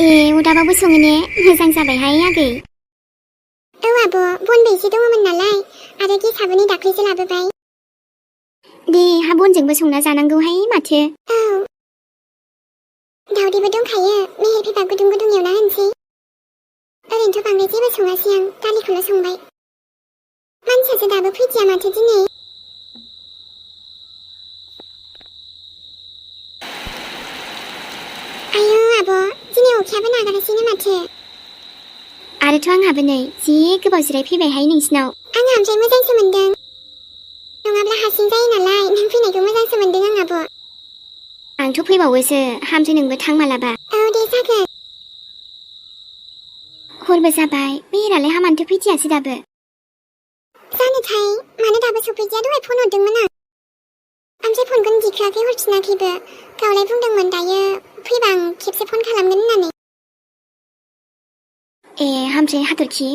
अदाबाबो सङो ने मोजां जाबायहाय आगै आब' बनबो एसे दङमोन नालाय आरो गेसाबो नै दाख्लैसो लाबोबाय दे हा बनजोंबो संना जानांगौहाय माथो औ दावदैबो दंखायो मेहेर फैबा गुदुं गुदुं एवना होनोसै ओरैनोथ' बांद्राय जेबो सङासै आं दालिखौल' संबाय मानसियासो दाबो फैदिया माथो दिनै आयौ आब' दिनै अखायाबो नागारासैनो माथो आरोथ' आंहाबो नै जि गोबाव जिरायफैबायहाय नोंसिनाव आंहा ओमफ्राय मोजांसो मोनदों नङाब्ला हारसिं जायो नालाय नों फैनायखौ मोजांसो मोनदों आं आब' आंथ' फैबावोसो हामसै नोंबो थां मालाबा औ दे जागोन हरबो जाबाय मेहेरालाय हामानोथ' फैदियासै दाबो जानोथाय मानो दाबो सफैदिया दहाय फन हरदोंमोन आं ओमफ्राय फनखौनो दिखाङाखै हरफिनाखैबो गावलाय बुंदोंमोन दायो फैबा आं खेबसे फन खालामगोन होननानै हामसै हाथरखि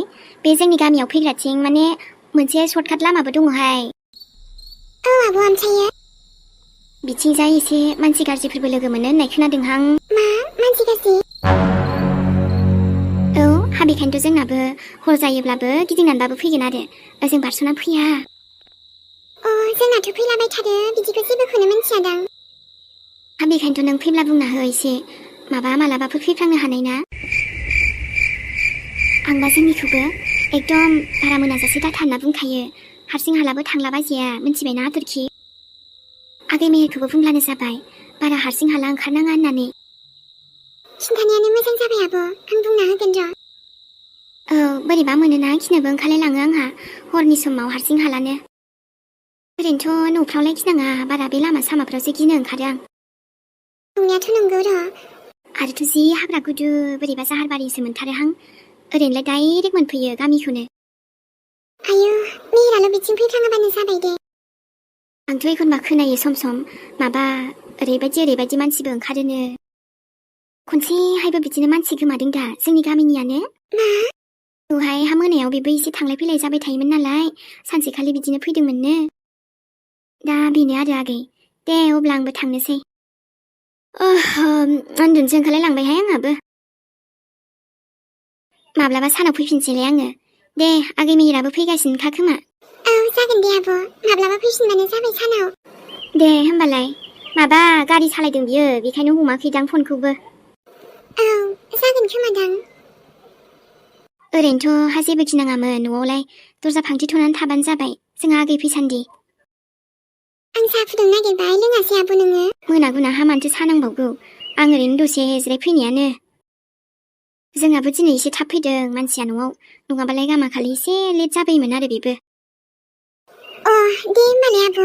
बे जोंनि गामियाव फैग्राथिं माने मोनसे सर्टकाट लामाबो दङहाय औ आब' ओमफ्रायो बिथिंजाय एसे मानसि गाज्रिफोरबो लोगो मोनो होननाय खोनादोंहां मा मानसि गाज्रि औ हा बेखायनोथ' जोंनाबो हर जायोब्लाबो गिदिंनानैबाबो फैगोन आरो ओजों बारस'ना फैया जोंनाथ' फैलाबायथारो बिदिखौ जेबोखौनो मिन्थियादां हा बेखायनोथ' नों फैब्ला बुंना हो एसे मालाबाफोर फैफ्लांनो हानाय ना आंबा जोंनिखौबो एकदम बारा मोनाजासे दाथा होनना बुंखायो हारसिं हालाबो थांला बाजिया मिन्थिबायना हाथरखि आगै मेहेरखौबो बुंब्लानो जाबाय बारा हारसिं हाला ओंखारनाङा होननानै खिन्थानायानो मोजां जाबाय आब' आं बुंना होगोन र' औ बोरैबा मोनोना गिनोबो ओंखारलायलाङो आंहा हरनि समाव हारसिं हालानो ओरैनोथ' न'फ्रावलाय गिनाङा बारा बे लामा सामाफ्रावसो गिनो ओंखारो आं बुंनायाथ' नंगौ र' आरोथ' जि हाग्रा गुदु बोरैबा जाहारबारिसो मोनथारोहां ओरैनोलाय डाइरेक्ट मोनफैयो गामिखौनो आयौ मेहेराल' बिथिं फैफ्लाङाबानो जाबाय दे आंथ' एखनबा खोनायो सम सम माबा ओरैबायदि मानसिबो ओंखारोनो खनसेहायबो बिदिनो मानसि गोमादों दा जोंनि गामिनियानो मा औहाय हा मोनायाव बेबो एसे थांलाय फैलाय जाबाय थायोमोन नालाय सानसेखालि बिदिनो फैदोंमोननो दा बेनो आरो आगै दे अब्ला आंबो थांनोसै उन्दुनोसो ओंखारलायलांबायहाय आंहाबो माब्लाबा सानाव फैफिनसैलाय आङो दे आगै मेहेराबो फैगासिनोखा खोमा औ जागोन दे आब' माब्लाबा फैफिनबानो जाबाय सानाव दे होमबालाय माबा गारि सालायदों बियो बेखायनो हमाखैदां फनखौबो औ जागोन खोमादां ओरैनोथ' हा जेबो गिनाङामोन न'आवलाय दरजा फांथेथ'नानै थाबानो जाबाय जोंहा आगै फैसान्दि आं साहा फुदुंनो नागिरबाय लोङासै आब' नोङो मोना हामानोसो सानांबावगौ आं ओरैनो दसे जिरायफैनायानो जोंहाबो दिनै एसे थाब फैदों मानसिया न'आव नङाबालाय गामाखालि एसे लेट जाबायमोन आरो बेबो दे होमबालाय आब'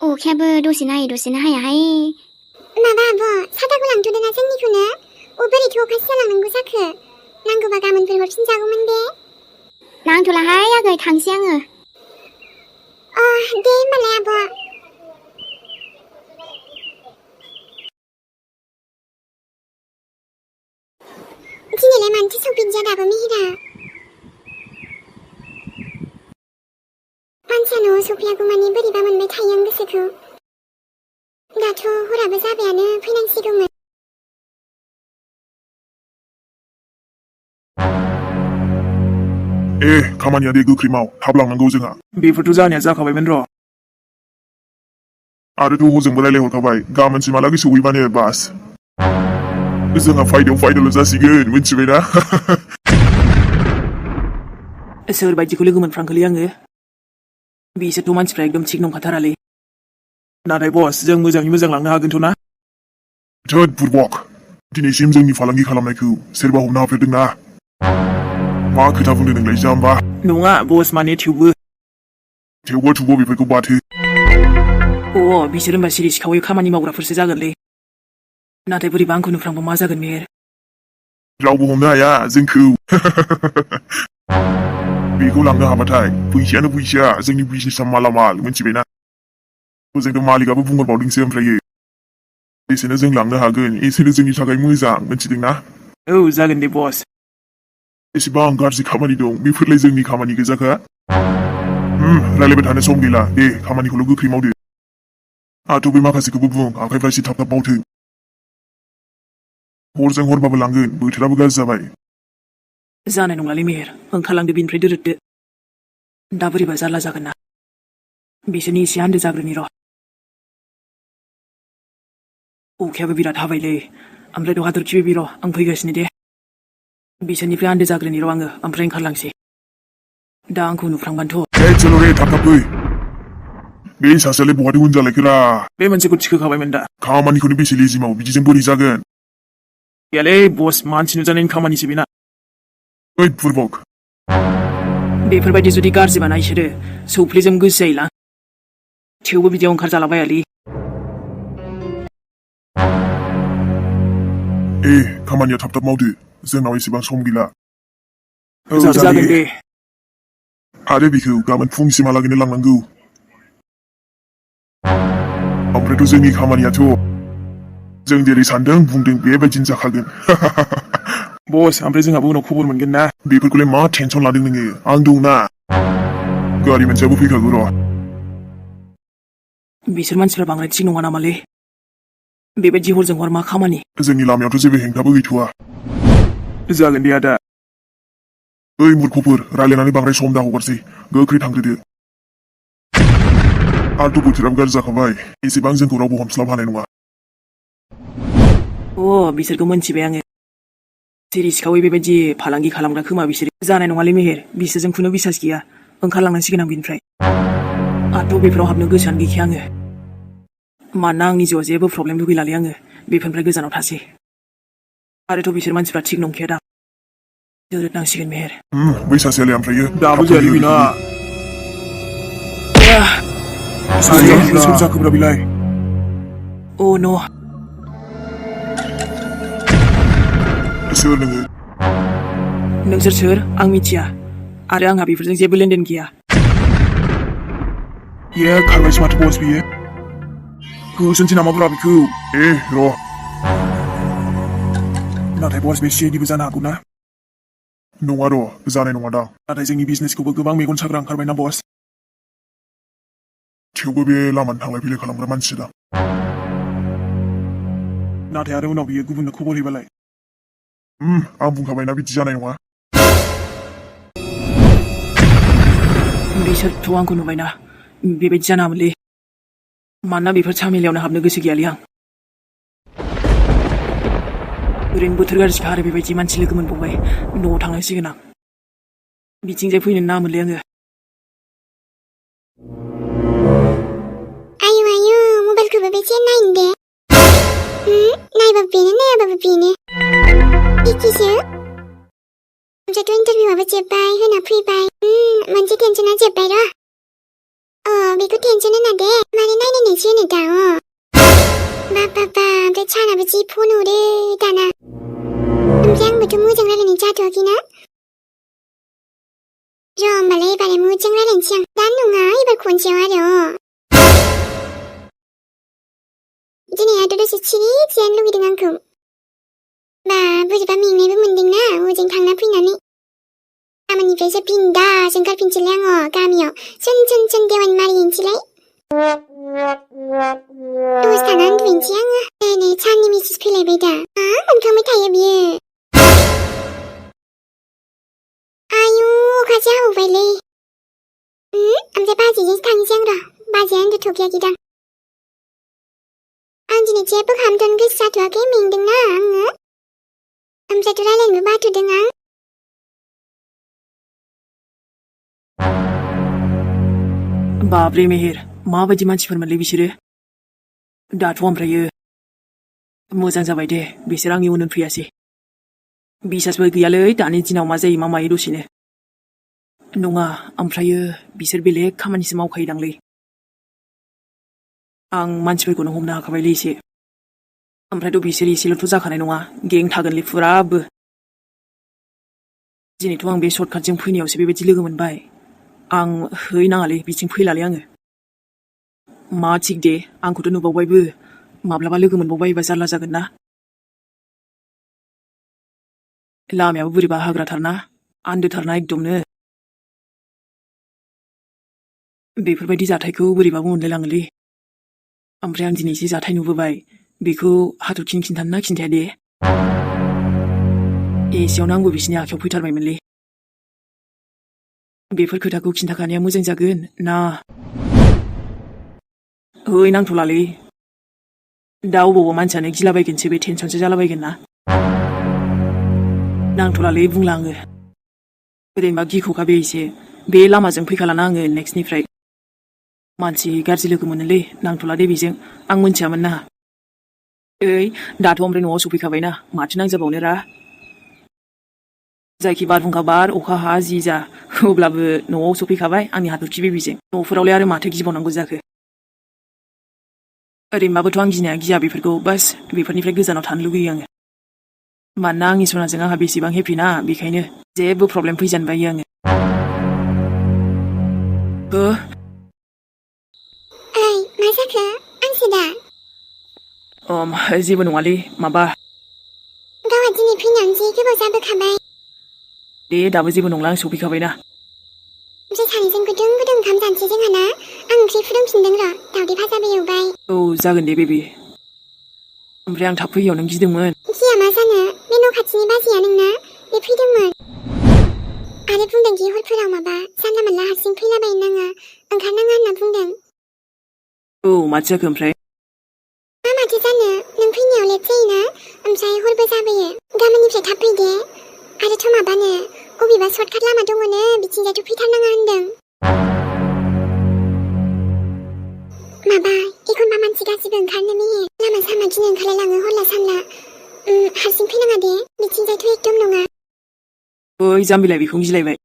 अखायाबो दसेनो हायो दसेनो हायाहाय माबा आब' साथाखौ लांथ'दोना जोंनिखौनो बोरैथो अखासो जालांनांगौ जाखो नांगौबा गाबोनफोर हरफिनजागौमोन दे नांथ'लाहाय आगै थांसै आङो दे होमबालाय आब' दिनैलाय मानोथो सफैदिया दाबो मेहेरा मानसिया न'आव सफैयागौ मानि बोरैबा मोनबाय थायो आं गोसोखौ दाथ' हराबो जाबायानो फैनांसिगौमोन खामानिया दे गोख्रै माव थाब लांनांगौ जोंहा बेफोरथ' जानाया जाखाबायमोन र' आरोथ' हजोंबो रायलायहरखाबाय गाबोनसिमहालागै सहैबानो बास जोंहा फायदाल' जासिगोन मिथिबायना सोर बायदिखौ लोगो मोनफ्रांखोलै आङो बिसोरथ' मानसिफ्रा एकदम थिग नंखाथारालै नाथाय बस जों मोजाङै मोजां लांनो हागोनथ' ना थोद बुरबक दिनैसिम जोंनि फालांगि खालामनायखौ सोरबा हमनो हाफेरदोंना मा खोथा बुंदों नोंलाय जाम्बा नङा बस माने थेवबो बेफोरखौ बाथो बिसोर होनबा सिरि सिखावै खामानि मावग्राफोरसो जागोनलै नाथाय बोरैबा आंखौ नुफ्रांबा मा जागोन मेहेर रावबो हमनो हाया जोंखौ बेखौ लांनो हाबाथाय फैसायानो फैसा जोंनि बिजनेसा मालामाल मिथिबायना जोंथ' मालिकआबो बुंहरबावदोंसो ओमफ्रायो एसेनो जों लांनो हागोन एसेनो जोंनि थाखाय मोजां मिथिदोंना औ जागोन दे बस एसेबां गाज्रि खामानि दं बेफोरलाय जोंनि खामानि गोजाखा रायलायबाय थानो सम गैला दे खामानिखौल' गोख्रै मावदो आंथ' बे माखासेखौबो बुं आखाइफ्रा एसे थाब मावथों हरजों हरबाबो लांगोन बोथोराबो गाज्रि जाबाय जानाय नंलालै मेहेर ओंखारलांदो बिनिफ्राय दोरोददो दा बोरैबा जारला जागोन ना बिसोरनि एसे आन्दो जाग्रोनि र' अखायाबो बिराद हाबायलै ओमफ्राय द' हाथरखि बेबि र' आं फैगासिनो दे बिसोरनिफ्राय आन्दो जाग्रोनि र' आङो ओमफ्राय ओंखारलांसै दा आंखौ नुफ्रांबानोथ' चलो रे थाब थाब फै बे सासेयालाय बहाथो उन जालायखोरा बे मोनसेखौ थिखोखाबायमोन दा खामानिखौनो बेसे लेजि मावो बिदिजों बोरै जागोन गैयालै बस मानसि नुजानायनि खामानिसो बेना ओइ बुरबक बेफोरबायदि जुदि गाज्रि बाना इसोरो सौफ्लिजों गोसो जायोलां थेवबो बिदियाव ओंखारजालाबायालै खामानिया थाब थाब मावदो जोंनाव एसेबां सम गैला जागोन दे आरो बेखौ गाबोन फुंसिमहालागैनो लांनांगौ ओमफ्रायथ' जोंनि खामानियाथ' जों जेरै सानदों बुंदों बेबायदिनो जाखागोन बस ओमफ्राय जोंहाबो उनाव खबर मोनगोन ना बेफोरखौलाय मा टेनसन लादों नोङो आं दंना गारि मोनसेयाबो फैखागौ र' बिसोर मानसिफ्रा बांद्राय थिग नङा नामालै बेबायदि हरजों हर मा खामानि जोंनि लामायावथ' जेबो हेंथाबो गैथ'वा जागोन दे आदा ओइ मुरख'फोर रायलायनानै बांद्राय सम दा हगारसै गोख्रै थांग्रोदो आरोथ' बोथोराबो गाज्रि जाखाबाय एसेबां जोंखौ रावबो हमस्लाब हानाय नङा बिसोरखौ मोनथिबाय आङो सिरि सिखावै बेबायदि फालांगि खालामग्रा खोमा बिसोर जानाय नङालै मेहेर बिसोरजों खुनु बिसास गैया ओंखारलांनांसिगोन आं बिनिफ्राय आरोथ' बेफोराव हाबनो गोसोआनो गैखाया आङो मानोना आंनि जिउआव जेबो प्रब्लेमबो गैलालै आङो बेफोरनिफ्राय गोजानाव थासै आरोथ' बिसोर मानसिफ्रा थिग नंखाया दा दोरोदनांसिगोन मेहेर बै सासेयालाय ओमफ्रायो दाबो जायालै बेना सोर जाखोब्रा बेलाय अ न' सोर नोङो नोंसोर सोर आं मिथिया आरो आंहा बेफोरजों जेबो लेनदेन गैया खारबायसो माथो बस बियो होसोनसै नामाब्रा बेखौ र' नाथाय बस बे सिआइडिबो जानो हागौ ना नङा र' जानाय नङा दां नाथाय जोंनि बिजनेसखौबो गोबां मेगन साग्रा ओंखारबायना बस थेवबो बे लामानि थांलाय फैलाय खालामग्रा मानसि दां नाथाय आरो उनाव बियो गुबुननो खबर हैबालाय आं बुंखाबायना बिदि जानाय नङा बिसोरथ' आंखौ नुबायना बेबायदि जानाङामोनलै मानोना बेफोर सामेलायावनो हाबनो गोसो गैयालै आं ओरैनो बोथोर गाज्रिखा आरो बेबायदि मानसि लोगो मोनबावबाय न'आव थांनांसिगोन आं बिथिंजाय फैनो नाङामोनलै आङो आयु मबाइलखौबो बेसे नायनो दे नायबाबो बेनो नायाबाबो बेनो एखेसो ओमफ्रायथ' इन्टारभिउआबो जोब्बाय होना फैबाय मोनसे टेनसना जोब्बाय र' बेखौ टेनसन होना दे माने नायनायसो होनो दा ओमफ्राय सानाबो जि फन हरो दाना ओमफ्राय आंबोथ' मोजां रायलायनाय जाथ'वाखैना र' होमबालाय एबारै मोजां रायलायनोसै आं दा नङा एबार खनसेयाव आरो दिनै आरो दसे सिरि जिरायनो लुगैदों आंखौ बोरैबा मेंनायबो मोनदोंना हजों थांना फैनानै गाबोननिफ्रायसो बिन्दास ओंखारफिनसैलाय आङो गामियाव सन देवानि मारिहैनोसैलाय दसे थाना उन्दुहैनोसै आङो नै साननि मेसेज फैलायबाय दा मोनखांबाय थायो बियो आयु अखासो हाबावबायलै ओमफ्राय बाजैजोंसो थांनोसै आं र' बाजैया उन्दुथ'खायाखैदां आं दिनै जेबो खालामथ'नो गोसो जाथ'वाखै मेंदोंना आङो ओमफ्रायथ' रायलायनोबो बाथ'दों आं बाब्रे मेहेर माबायदि मानसिफोरमोनलै बिसोरो दाथ' ओमफ्रायो मोजां जाबाय दे बिसोर आंनि उन फैयासै बिसासबो गैयालै दानि दिनाव मा जायो मा मायो दसेनो नङा ओमफ्रायो बिसोर बेलेग खामानिसो मावखायोदांलै आं मानसिफोरखौनो हमनो हाखाबायलै एसे ओमफ्रायथ' बिसोर एसेल'थ' जाखानाय नङा गें थागोनलै फुराबो दिनैथ' आं बे सर्टकाटजों फैनायावसो बेबायदि लोगो मोनबाय आं नाङालै बिथिं फैलालै आङो मा थिग दे आंखौथ' नुबावबायबो माब्लाबा लोगो मोनबावबायोबा जारला जागोन ना लामायाबो बोरैबा हाग्राथारना आन्दोथारना एकदमनो बेफोरबायदि जाथायखौ बोरैबाबो मोनलायलाङोलै ओमफ्राय आं दिनै एसे जाथाय नुबोबाय बेखौ हाथरखिनो खिन्थानो ना खिन्थाया दे एसेयावनो आंबो बिसिनि आखायाव फैथारबायमोनलै बेफोर खोथाखौ खिन्थाखानाया मोजां जागोन ना ओइ नांथ'लालै दा अबावबा मानसियानो गिलाबायगोनसो बे टेनसनसो जालाबायगोन ना नांथ'लालै बुंला आङो ओरैनोबा गिख'खा बे एसे बे लामाजों फैखालाना आङो नेक्स्टनिफ्राय मानसि गाज्रि लोगो मोनोलै नांथ'ला दे बेजों आं मोनथियामोन ना ओइ दाथ' ओमफ्राय न'आव सफैखाबायना माथो नांजाबावनो रा जायखि बारहुंखा बार अखा हा जि जा अब्लाबो न'आव सफैखाबाय आंनि हाथरखि बेबिजों न'फोरावलाय आरो माथो गिबावनांगौ जाखो ओरैनोबाबोथ' आं गिनाया गिया बेफोरखौ बास बेफोरनिफ्राय गोजानाव थानो लुगैयो आङो मानोना आंनि सनाजों आंहा बेसेबां हेपि ना बेखायनो जेबो प्रब्लेम फैजानो बायो आङो ओइ मा जाखो आंसो दा जेबो नङालै माबा गावहा दिनै फैनानै जि गोबाव जाबोखाबाय दे दाबो जेबो नंला आं सफैखाबायना ओमफ्राय सानैजों गुदुं गुदुं ओंखाम जानोसै जोंहाना आं ओंख्रि फुदुंफिनदों र' दावदै भाजाबो एवबाय औ जागोन दे बेबि ओमफ्राय आं थाब फैयाव नों गिदोंमोन गिया मा जानो बे न' खाथिनि बाजैया नोंना बे फैदोंमोन आरो बुंदोंदि हरफोराव माबा जानला मोनला हारसिं फैलाबायनो नाङा ओंखारनाङा होनना बुंदों औ माथो जाखो ओमफ्राय मा माथो जानो नों फैनायाव लेट जायोना ओमफ्राय हरबो जाबोयो गाबोननिफ्राय थाब फैदे आरोथ' माबानो अबेबा सर्टकाट लामा दङनो बिथिंजायथ' फैथारनाङा होनदों माबा एखनबा मानसि गाज्रिबो ओंखारनो मेहे लामा सामा गिनो ओंखारलायलाङो हरला सानला हारसिं फैनाङा दे बिथिंजायथ' एकदम नङा ओइ जाम्बिलाय बेखौ गिलायबाय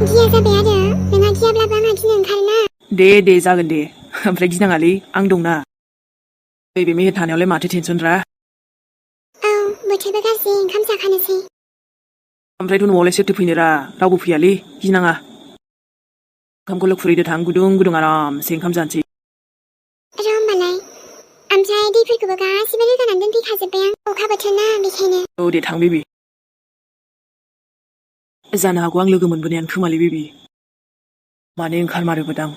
गिया जाबाय आरो नोंहा गियाब्लाबो आंहा गिनो ओंखारोना दे जागोन दे ओमफ्राय गिनाङालै आं दंना बे मेहेर थानायावलाय माथो टेनसन रा औ बोथोरबो गाज्रि ओंखाम जाखानोसै ओमफ्रायथ' न'आवलाय सोरथो फैनो रा रावबो फैयालै गिनाङा ओंखामखौल' खुरैदो थां गुदुं गुदुं आरामसे ओंखाम जानोसै र' होमबालाय ओमफ्राय दैफोरखौबो गासिबो रोगानानै दोनफैखाजोब्बाय आं अखा बोथोर ना बेखायनो औ दे थां बेबि जानो हागौ आं लोगो मोनबोनायानो खोमालै बेबि माने ओंखारमारोबोदां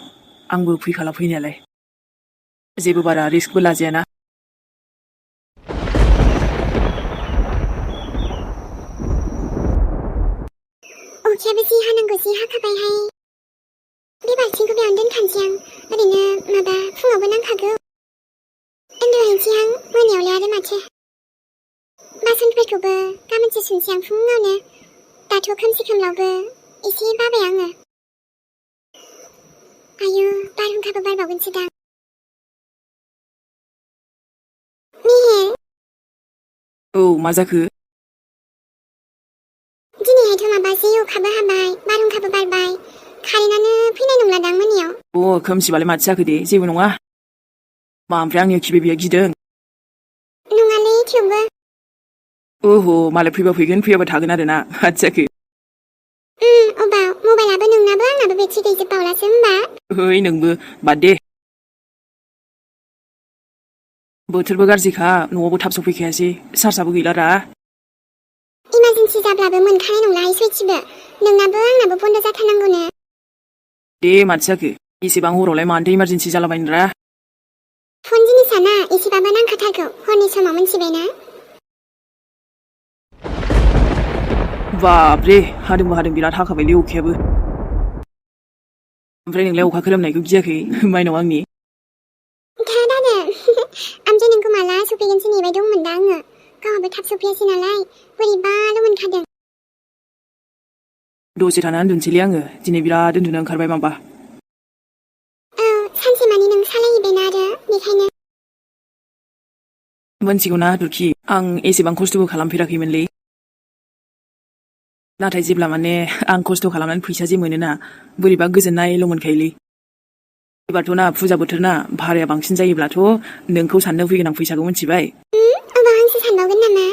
आंबो फैखाला फैनायालाय जेबो बारा रिस्कबो लाजायाना अखायाबो जि हानांगौ जि हाखाबायहाय बे बाल्थिंखौ बेयावनो दोनखानोसै आं ओरैनो माबा फुङावबो नांखागौ उन्दुहैनोसै आं मोनायावलाय आरो माथो बासनफोरखौबो गाबोनसो सुनोसै आं फुङावनो दाथ' खोमसि खोमलावबो एसे बाबाय आङो आयु बारहुंखाबो बारबावगोनसोदां मेहेर औ मा जाखो दिनैहायथ' माबा जि अखाबो हाबाय बारहुंखाबो बारबाय कारेन्टआनो फैनाय नंलादां मोनायाव खोमसिबालाय माथो जाखो दे जेबो नङा मा ओमफ्राय आंनि खि बेबिया गिदों नङालै थेवबो ओहो मालाय फैबा फैगोन फैयाबा थागोन आरो ना माथो जाखो अबाव मबाइलाबो नोंनाबो आंनाबो बेट्रि गैजोबबावलासो होमबा ओइ नोंबो बाद दे बोथोरबो गाज्रिखा न'आवबो थाब सफैखायासै चार्जआबो गैला रा इमारजेन्सि जाब्लाबो मोनखानाय नंलाहाय सयथिबो नोंनाबो आंनाबो बन्द' जाथारनांगौनो दे माथो जाखो एसेबां हरावलाय मानोथो इमारजेन्सि जालाबायनो रा फन जिनिसा ना एसेबाबो नांखाथारगौ हरनि समाव मोनथिबायना बाब्रे हादोंबो हादों बिराद हाखाबायलै अखायाबो ओमफ्राय नोंलाय अखा खोरोमनायखौ गियाखै माइनाव आंनि दानो ओमफ्राय नोंखौ माला सफैगोनसो नेबाय दंमोन दा आङो गावहाबो थाब सफैयासै नालाय बोरैबाल' मोनखादों दसे थाना उन्दुनोसैलै आङो दिनै बिराद उन्दुनो ओंखारबाय माबा औ सानसे मानि नों सालायहैबायना आरो बेखायनो मोनथिगौना हाथरखि आं एसेबां खस्थ'बो खालामफेराखैमोनलै नाथाय जेब्ला माने आं खस्थ' खालामनानै फैसा जे मोनोना बोरैबा गोजोननायल' मोनखायोलै एबारथ' ना फुजा बोथोर ना भाराया बांसिन जायोब्लाथ' नोंखौ साननो फैगोन आं फैसाखौ मिथिबाय अबा आंसो सानबावगोन नामा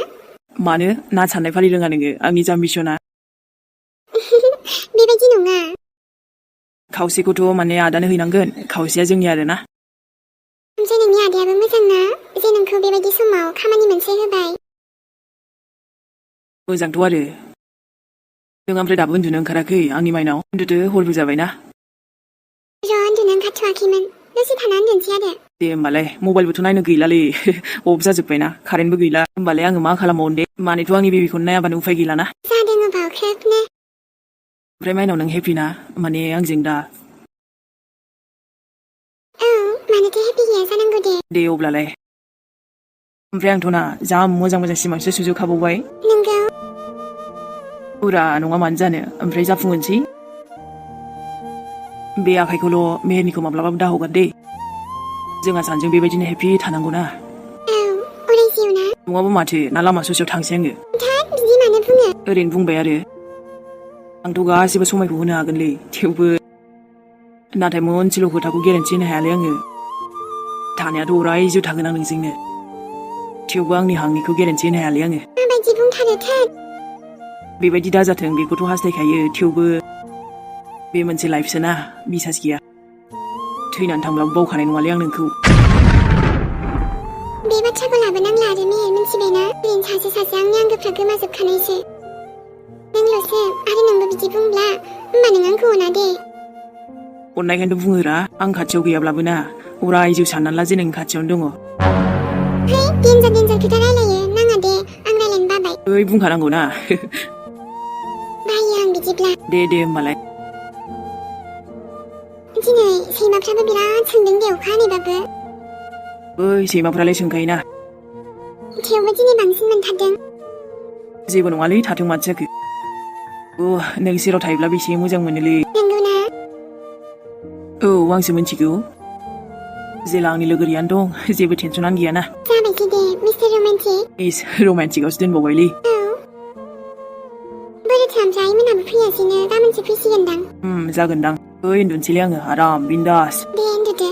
मानो ना साननाय फारि रोङा नोङो आंनि जाम्बिसना बेबायदि नङा खावसेखौथ' माने आदानो हैनांगोन खावसेया जोंनि आरोना ओमफ्राय नोंनि आदायाबो मोजां ना जे नोंखौ बेबायदि समाव खामानि मोनसे होबाय मोजांथ' आरो नों ओमफ्राय दाबो उन्दुनो ओंखाराखै आंनि माइनाव उन्दुदो हरबो जाबायना र' उन्दुनो ओंखारथ'वाखैमोन दसे थाना उन्दुनोसै आरो दे होमबालाय मबाइलबोथ' नायनो गैलालै अफ जाजोब्बायना कारेन्टबो गैला होमबालाय आङो मा खालामबावनो दे मानेथ' आंनि बेबिखौनो नायाबानो उफाय गैलाना जादों अबाव खेबनो ओमफ्राय माइनाव नों हेपि ना माने आंजों दा औ मानोथो हेपि गैया जानांगौ दे अब्लालाय ओमफ्राय आंथ' ना जा मोजां मोजां सिमांसो सुजुखाबावबाय नोंगौ फुरा नङा मानो जानो ओमफ्राय जाफुंहोनोसै बे आखाइखौल' मेहेरनिखौ माब्लाबाबो दाहगार दे जोंहा सानैजों बेबायदिनो हेपि थानांगौ ना औ अराय जिउ ना नङाबा माथो ना लामा ससेयाव थांसै आङो थाद बिदि मानो बुङो ओरैनो बुंबाय आरो आंथ' गासिबो समायखौ होनो हागोनलै थेवबो नाथाय मोनसेल' खोथाखौ गेरेन्थि होनो हायालै आङो थानायाथ' अराय जिउ थागोन आं नोंजोंनो थेवबो आंनि हांनिखौ गेरेन्थि होनो हायालै आङो माबायदि बुंथारो थाद बेबायदि दाजाथों बेखौथ' हास्थायखायो थेवबो बे मोनसे लाइफसो ना बिसास गैया थैनानै थांब्लाबो बावखानाय नङालै आं नोंखौ बे बाथ्राखौ लाबोनांला आरो मेहेर मिथिबायना ओरैनो सासे सासे आंनि आंगोफ्रा गोमाजोबखानायसो नोंल'सो आरो नोंबो बिदि बुंब्ला होमबा नों आंखौ अना दे अननायखायनोथ' बुङोरा आं खाथियाव गैयाब्लाबो ना अराय जिउ साननानै ला जे नों खाथियावनो दङ है देन्जार खोथा रायलायो नाङा दे आं रायलायनो बाबाय ओइ बुंखानांगौ ना बायो आं बिदिब्ला दे होमबालाय दिनै सैमाफ्राबो बिराद सोंदों दे अखा हानायबाबो ओइ सैमाफ्रालाय सोंखायोना थेवबो दिनै बांसिन मोनथारदों जेबो नङालै थाथों माथो जाखो नों सेराव थायोब्ला बेसे मोजां मोनोलै नंगौना औ आंसो मिथिगौ जेला आंनि लोगोरियानो दं जेबो टेनसनानो गैयाना जाबायसै दे मिस्टार रमान्टिक इस रमान्टिकआवसो दोनबावबायलै औ बोरोथो ओमफ्राय मोनाबो फैयासैनो गाबोनसो फैसिगोनदां जागोनदां ओइ उन्दुनोसैलै आङो आराम बिन्दास दे उन्दुदो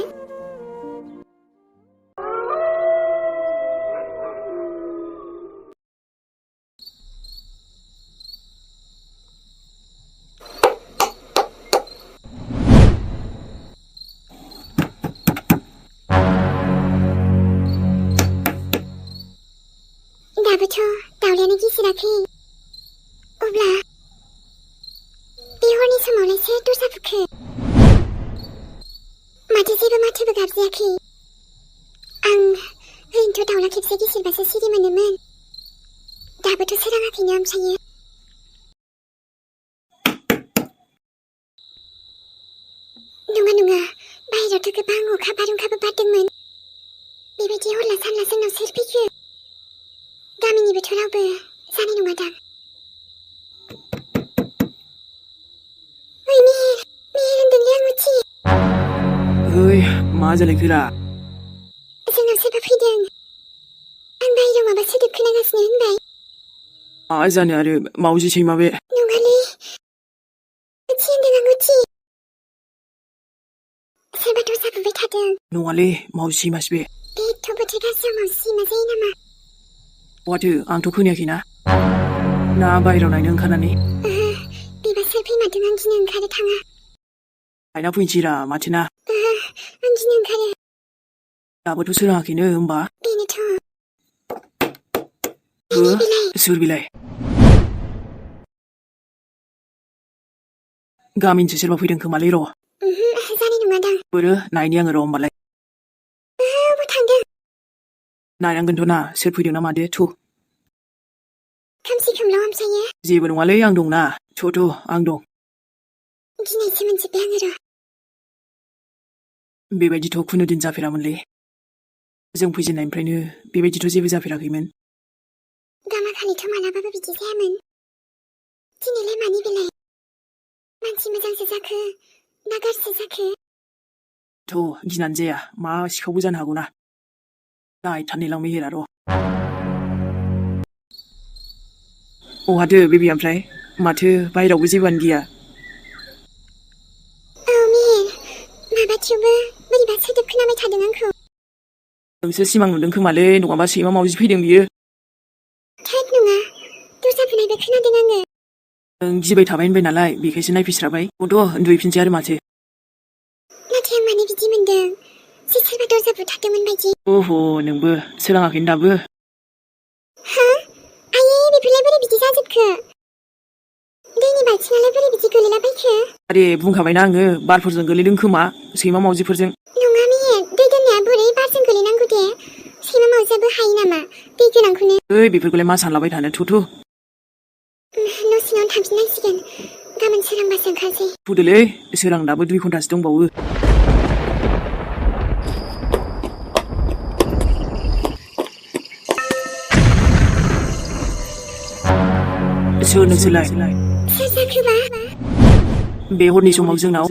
दाबोथ' दावलायानो गिसिराखै अब्ला बे हरनि समावलाय सोर दस्रा फुखो माथो जेबो माथोबो गाबजायाखै आं ओरैनोथ' दावला खेबसे गिसिरबासो सिरि मोनोमोन दाबोथ' सोराङाखैनो ओमफ्रायो नङा बाहेरायावथ' गोबां अखा बारहुंखाबो बारदोंमोन बेबायदि हरला सानला जोंनाव सोर फैखो गामिनिबोथ' रावबो जानाय नङादां ओइ मेहेर होनदोंलै आं मिथि ओइ मा जालायखोरा जोंनाव सोरबा फैदों आं बाहेरायाव माबा सोदोब खोनागासिनो होनबाय मा जानो आरो मावजि सैमा बे नङालै उथि होनदों आं उथि सोरबा दस्राबोबाय थादों नङालै मावजि सैमासो बे बेथ' बोथोर गाज्रियाव मावजि सैमा जायो नामा माथो आंथ' खोनायाखैना ना बाहेरायाव नायनो ओंखारनानै बेबा सोर फैमारदों आं गिनो ओंखारो थाङा नायना फैनोसैरा माथो ना आं गिनो ओंखारो दाबोथ' सोराङाखैनो होमबा बेनोथ' सोर बिलाय गामिनिसो सोरबा फैदों खोमालै र' जानाय नङादां बोरो नायनि आङो र' होमबालाय बबाव थांदों नायनांगोनथ' ना सोर फैदों ना मादो थु खोमसि खोमलाव ओमफ्रायो जेबो नङालै आं दंना थ' आं दं गिनायसो मोनजोब्बाय आङो र' बेबायदिथ' खुनु दिन जाफेरामोनलै जों फैजेननायनिफ्रायनो बेबायदिथ' जेबो जाफेराखैमोन गामाखालिथ' मालाबाबो बिदि जायामोन दिनैलाय मानि बेलाय मानसि मोजांसो जाखो ना गाज्रिसो जाखो थ' गिनानै जाया मा सिखावबो जानो हागौना नायथारनिलां मेहेरा र' अहाथो बेबि ओमफ्राय माथो बाहेरावबो जेबोआनो गैया औ मेहेर माबा थेवबो बोरैबा सोदोब खोनाबाय थादों आंखौ नोंसो सिमां नुदों खोमालै नङाबा सैमा मावजि फैदों बियो थोद नङा दस्रा बुंनायबो खोनादों आङो नों गिबाय थाबाय होनबाय नालाय बेखायसो नायफैस्राबाय थ' उन्दुहैफिनसै आरो माथो नाथाय आं माने बिदि मोनदों जे सोरबा दरजा बुथारदोंमोन बायदि अह' नोंबो सोराङाखैनो दाबो हा आयै बेफोरलाय बोरै बिदि जाजोबखो दैनि बाल्थिङालाय बोरै बिदि गोलैलाबायखो आरे बुंखाबायना आङो बारफोरजों गोलैदों खोमा सैमा मावजिफोरजों नङा मेहेर दै दोननाया बोरै बेफोरखौलाय मा सानलाबाय थानो थुथु न' सिङावनो थांफिननांसिगोन गाबोन सोरांबासो ओंखारसै फुदोलै सोरां दाबो 2 घन्टासो दंबावो सोर नोंसोरलाय सोर जाखोबा बे हरनि समाव जोंनाव